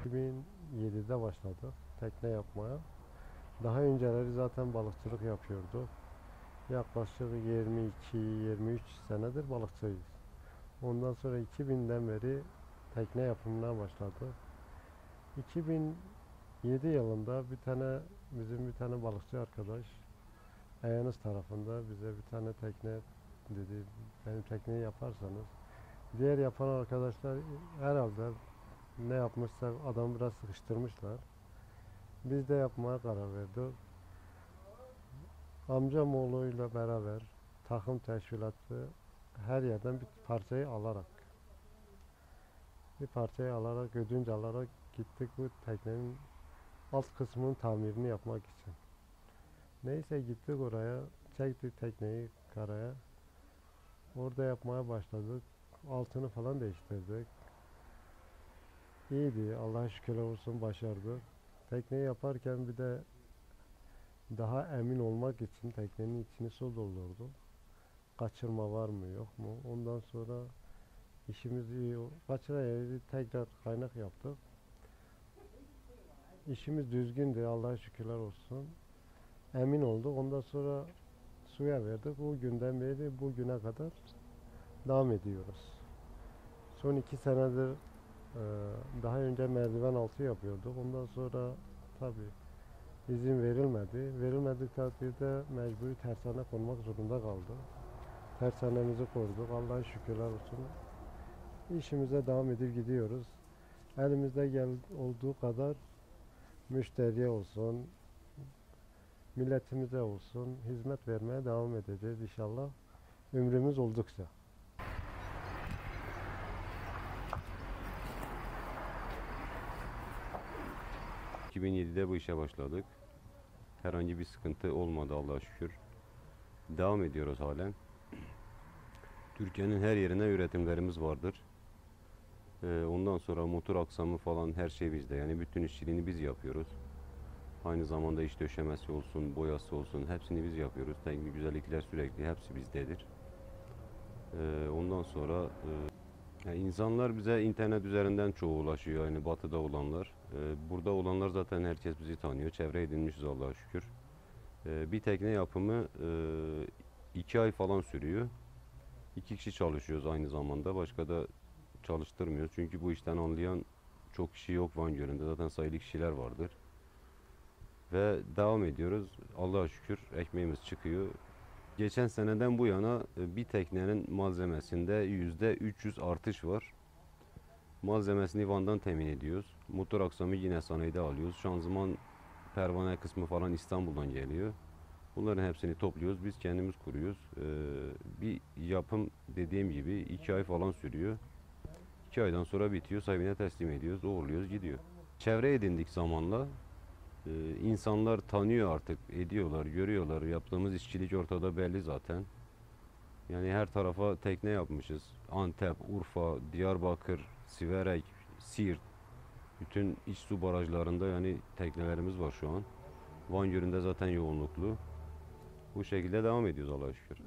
2007'de başladık tekne yapmaya. Daha önceleri zaten balıkçılık yapıyorduk. Yaklaşık 22-23 senedir balıkçıyız. Ondan sonra 2000'den beri tekne yapımına başladık. 2007 yılında bizim bir tane balıkçı arkadaş Eyanız tarafında bize bir tane tekne dedi. Benim tekneyi yaparsanız diğer yapan arkadaşlar herhalde ne yapmışsa adamı biraz sıkıştırmışlar. Biz de yapmaya karar verdik. Amcamoğluyla beraber takım teşkilatı her yerden bir parçayı alarak ödünç alarak gittik bu teknenin alt kısmının tamirini yapmak için. Neyse gittik oraya, çektik tekneyi karaya. Orada yapmaya başladık. Altını falan değiştirdik. İyiydi. Allah'a şükürler olsun başardık. Tekneyi yaparken bir de daha emin olmak için teknenin içini su doldurdum. Kaçırma var mı yok mu? Ondan sonra işimiz iyi. Kaçırayı tekrar kaynak yaptık. İşimiz düzgündü. Allah'a şükürler olsun. Emin olduk. Ondan sonra suya verdik. O günden beri bugüne kadar devam ediyoruz. Son 2 senedir daha önce merdiven altı yapıyorduk. Ondan sonra tabii izin verilmedi. Verilmedik takdirde mecburi tersane konmak zorunda kaldık. Tersanemizi kurduk. Allah'a şükürler olsun. İşimize devam edip gidiyoruz. Elimizde olduğu kadar müşteriye olsun, milletimize olsun hizmet vermeye devam edeceğiz inşallah. Ömrümüz oldukça. 2007'de bu işe başladık. Herhangi bir sıkıntı olmadı Allah'a şükür. Devam ediyoruz halen. Türkiye'nin her yerine üretimlerimiz vardır. Ondan sonra motor aksamı falan her şey bizde. Yani bütün işçiliğini biz yapıyoruz. Aynı zamanda iç döşemesi olsun, boyası olsun hepsini biz yapıyoruz. Teknik güzellikler sürekli hepsi bizdedir. Ondan sonra yani insanlar bize internet üzerinden çoğu ulaşıyor. Yani batıda olanlar. Burada olanlar zaten herkes bizi tanıyor. Çevre edinmişiz Allah'a şükür. Bir tekne yapımı 2 ay falan sürüyor. 2 kişi çalışıyoruz aynı zamanda. Başka da çalıştırmıyoruz. Çünkü bu işten anlayan çok kişi yok Van Gölü'nde. Zaten sayılı kişiler vardır. Ve devam ediyoruz. Allah'a şükür ekmeğimiz çıkıyor. Geçen seneden bu yana bir teknenin malzemesinde %300 artış var. Malzemesini Van'dan temin ediyoruz. Motor aksamı yine sanayide alıyoruz. Şanzıman, pervane kısmı falan İstanbul'dan geliyor. Bunların hepsini topluyoruz. Biz kendimiz kuruyoruz. Bir yapım dediğim gibi 2 ay falan sürüyor. 2 aydan sonra bitiyor. Sahibine teslim ediyoruz. Uğurluyoruz gidiyor. Çevre edindik zamanla. İnsanlar tanıyor artık. Ediyorlar, görüyorlar. Yaptığımız işçilik ortada belli zaten. Yani her tarafa tekne yapmışız. Antep, Urfa, Diyarbakır, Siverek, Siirt. Bütün iç su barajlarında yani teknelerimiz var şu an. Van Gölü'nde zaten yoğunluklu. Bu şekilde devam ediyoruz Allah'a şükür.